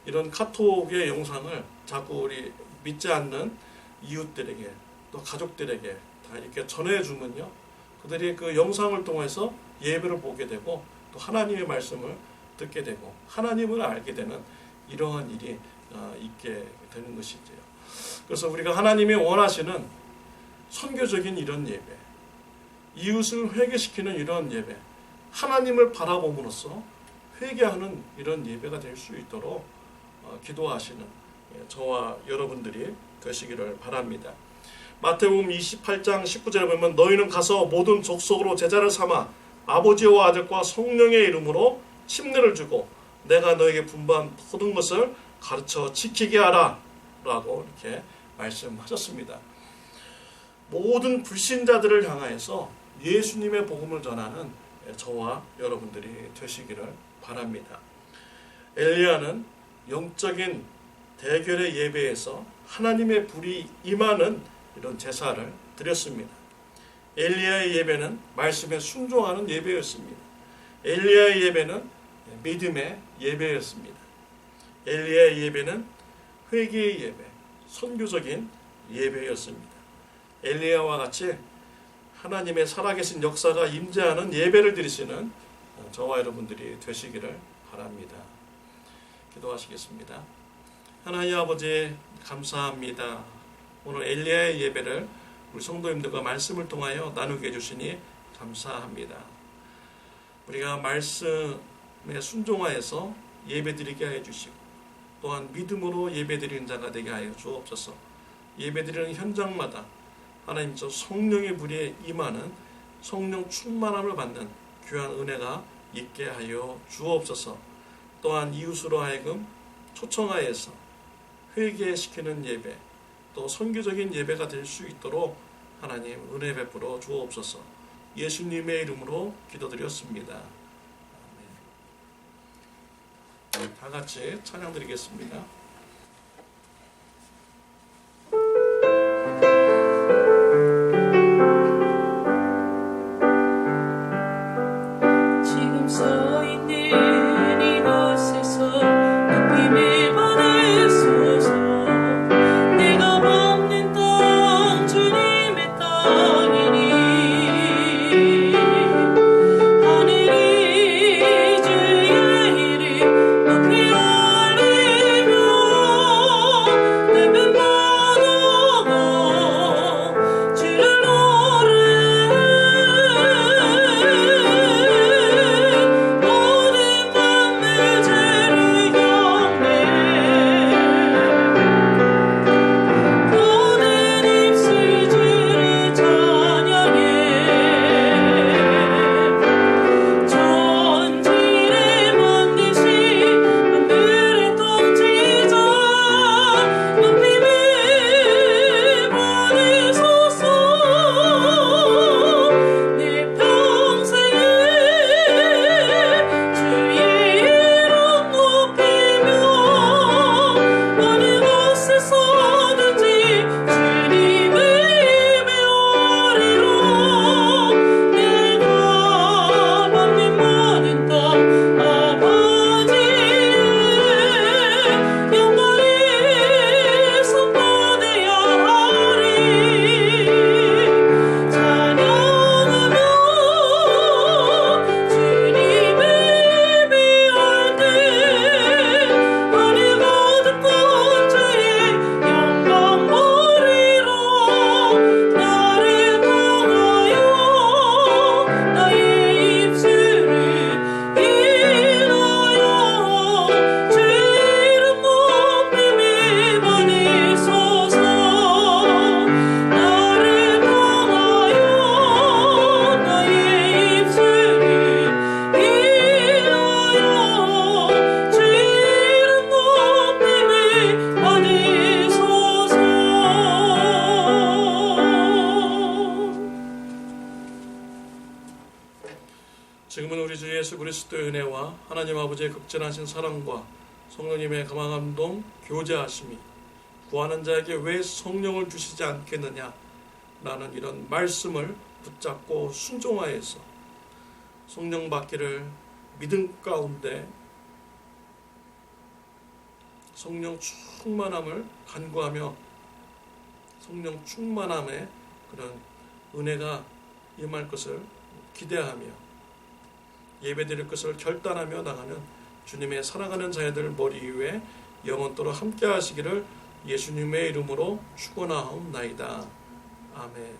이런 카톡의 영상을 자꾸 우리 믿지 않는 이웃들에게, 또 가족들에게 다 이렇게 전해주면요, 그들이 그 영상을 통해서 예배를 보게 되고 또 하나님의 말씀을 듣게 되고 하나님을 알게 되는 이러한 일이 있게 되는 것이지요. 그래서 우리가 하나님이 원하시는 선교적인 이런 예배, 이웃을 회개시키는 이런 예배, 하나님을 바라봄으로써 회개하는 이런 예배가 될 수 있도록 기도하시는 저와 여러분들이 되시기를 바랍니다. 마태복음 28장 19절에 보면 너희는 가서 모든 족속으로 제자를 삼아 아버지와 아들과 성령의 이름으로 침례를 주고 내가 너에게 분부한 모든 것을 가르쳐 지키게 하라 라고 이렇게 말씀하셨습니다. 모든 불신자들을 향하여서 예수님의 복음을 전하는 저와 여러분들이 되시기를 바랍니다. 엘리야는 영적인 대결의 예배에서 하나님의 불이 임하는 이런 제사를 드렸습니다. 엘리야의 예배는 말씀에 순종하는 예배였습니다. 엘리야의 예배는 믿음의 예배였습니다. 엘리야의 예배는 회개의 예배, 선교적인 예배였습니다. 엘리야와 같이 하나님의 살아계신 역사가 임재하는 예배를 드리시는 저와 여러분들이 되시기를 바랍니다. 기도하시겠습니다. 하나님 아버지 감사합니다. 오늘 엘리야의 예배를 우리 성도님들과 말씀을 통하여 나누게 해주시니 감사합니다. 우리가 말씀에 순종하여서 예배드리게 하여 주시고 또한 믿음으로 예배드리는 자가 되게 하여 주옵소서. 예배드리는 현장마다 하나님 저 성령의 불에 임하는 성령 충만함을 받는 귀한 은혜가 있게 하여 주옵소서. 또한 이웃으로 하여금 초청하여서 회개시키는 예배, 또 선교적인 예배가 될 수 있도록 하나님 은혜 베풀어 주옵소서. 예수님의 이름으로 기도드렸습니다. 아멘. 다 같이 찬양 드리겠습니다. 지금 서 있는 이곳에서 느낌을 받으소서. 내가 밟는 땅 주님의 땅이니 하늘이 주의 이름 높이 올리며 하나님과 하나님 아버지의 극진하신 사랑과 성령님의 감화감동 교제하심이 구하는 자에게 왜 성령을 주시지 않겠느냐 라는 이런 말씀을 붙잡고 순종하여서 성령 받기를 믿음 가운데 성령 충만함을 간구하며 성령 충만함의 그런 은혜가 임할 것을 기대하며 예배드릴 것을 결단하며 나가는 주님의 사랑하는 자녀들 머리 위에 영원토록 함께 하시기를 예수님의 이름으로 축원하옵나이다. 아멘.